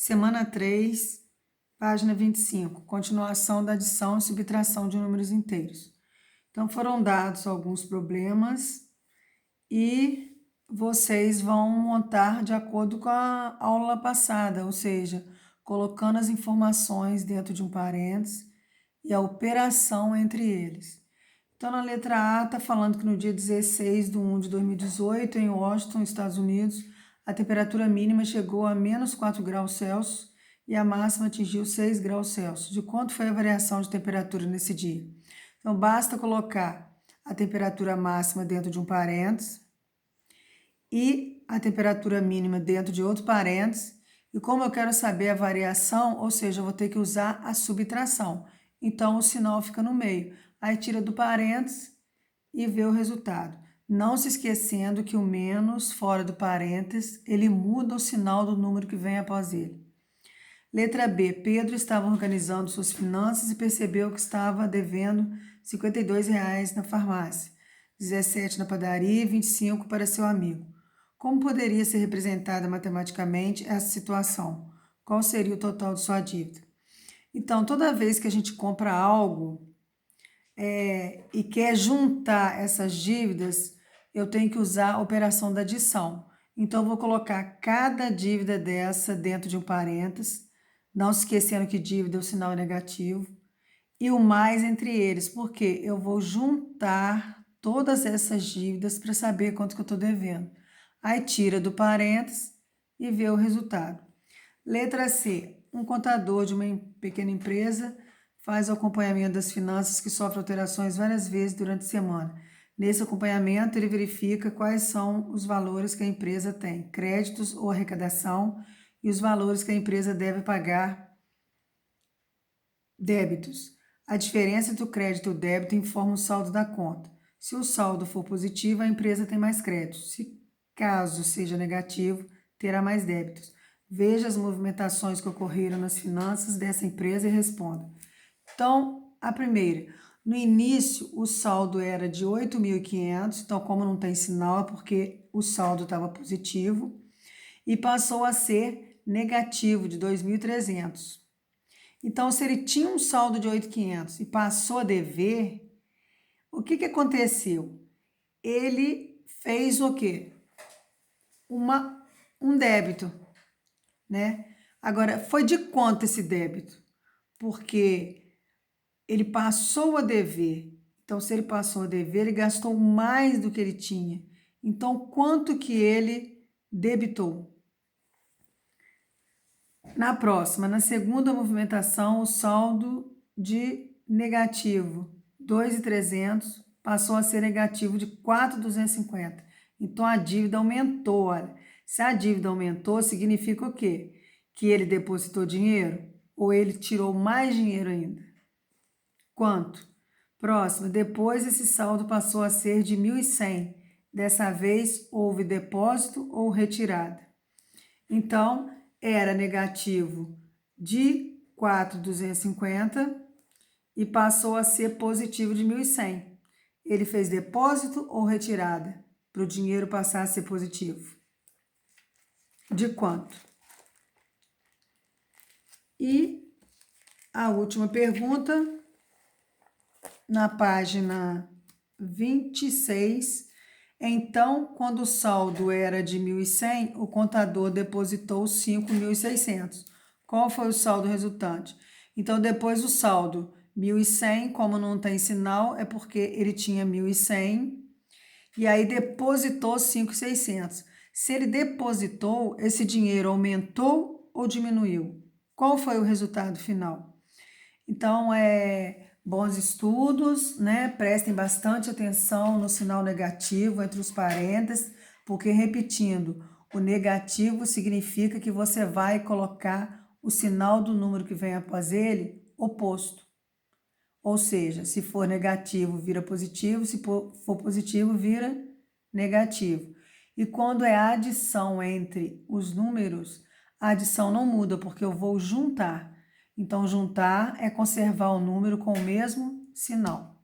Semana 3, página 25, continuação da adição e subtração de números inteiros. Então, foram dados alguns problemas e vocês vão montar de acordo com a aula passada, ou seja, colocando as informações dentro de um parênteses e a operação entre eles. Então, na letra A, está falando que no dia 16 de 1 de 2018, em Washington, Estados Unidos, a temperatura mínima chegou a menos 4 graus Celsius e a máxima atingiu 6 graus Celsius. De quanto foi a variação de temperatura nesse dia? Então, basta colocar a temperatura máxima dentro de um parênteses e a temperatura mínima dentro de outro parênteses. E como eu quero saber a variação, ou seja, eu vou ter que usar a subtração. Então, o sinal fica no meio. Aí, tira do parênteses e vê o resultado. Não se esquecendo que o menos fora do parênteses, ele muda o sinal do número que vem após ele. Letra B. Pedro estava organizando suas finanças e percebeu que estava devendo R$ 52 na farmácia, 17 na padaria e 25 para seu amigo. Como poderia ser representada matematicamente essa situação? Qual seria o total de sua dívida? Então, toda vez que a gente compra algo e quer juntar essas dívidas, eu tenho que usar a operação da adição. Então, eu vou colocar cada dívida dessa dentro de um parênteses, não se esquecendo que dívida é o sinal negativo, e o mais entre eles, porque eu vou juntar todas essas dívidas para saber quanto que eu estou devendo. Aí tira do parênteses e vê o resultado. Letra C. Um contador de uma pequena empresa faz o acompanhamento das finanças que sofrem alterações várias vezes durante a semana. Nesse acompanhamento, ele verifica quais são os valores que a empresa tem, créditos ou arrecadação, e os valores que a empresa deve pagar, débitos. A diferença entre o crédito e o débito informa o saldo da conta. Se o saldo for positivo, a empresa tem mais créditos. Se caso seja negativo, terá mais débitos. Veja as movimentações que ocorreram nas finanças dessa empresa e responda. Então, a primeira, no início o saldo era de 8.500, então como não tem sinal é porque o saldo estava positivo, e passou a ser negativo de 2.300. Então, se ele tinha um saldo de 8.500 e passou a dever, o que aconteceu? Ele fez o quê? Um débito, né? Agora, foi de quanto esse débito? Porque ele passou a dever. Então, se ele passou a dever, ele gastou mais do que ele tinha. Então, quanto que ele debitou? Na próxima, na segunda movimentação, o saldo de negativo 2.300 passou a ser negativo de 4.250. Então, a dívida aumentou. Olha, se a dívida aumentou, significa o quê? Que ele depositou dinheiro ou ele tirou mais dinheiro ainda? Quanto? Próximo, depois esse saldo passou a ser de 1.100. Dessa vez, houve depósito ou retirada. Então, era negativo de 4.250 e passou a ser positivo de 1.100. Ele fez depósito ou retirada para o dinheiro passar a ser positivo? De quanto? E a última pergunta, na página 26. Então, quando o saldo era de 1.100, o contador depositou 5.600. Qual foi o saldo resultante? Então, depois do saldo 1.100, como não tem sinal, é porque ele tinha 1.100 e aí depositou 5.600. Se ele depositou, esse dinheiro aumentou ou diminuiu? Qual foi o resultado final? Então, bons estudos, né? Prestem bastante atenção no sinal negativo entre os parênteses, porque, repetindo, o negativo significa que você vai colocar o sinal do número que vem após ele oposto. Ou seja, se for negativo, vira positivo, se for positivo, vira negativo. E quando é adição entre os números, a adição não muda, porque eu vou juntar. Então, juntar é conservar o número com o mesmo sinal.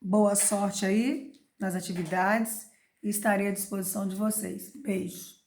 Boa sorte aí nas atividades e estarei à disposição de vocês. Beijo!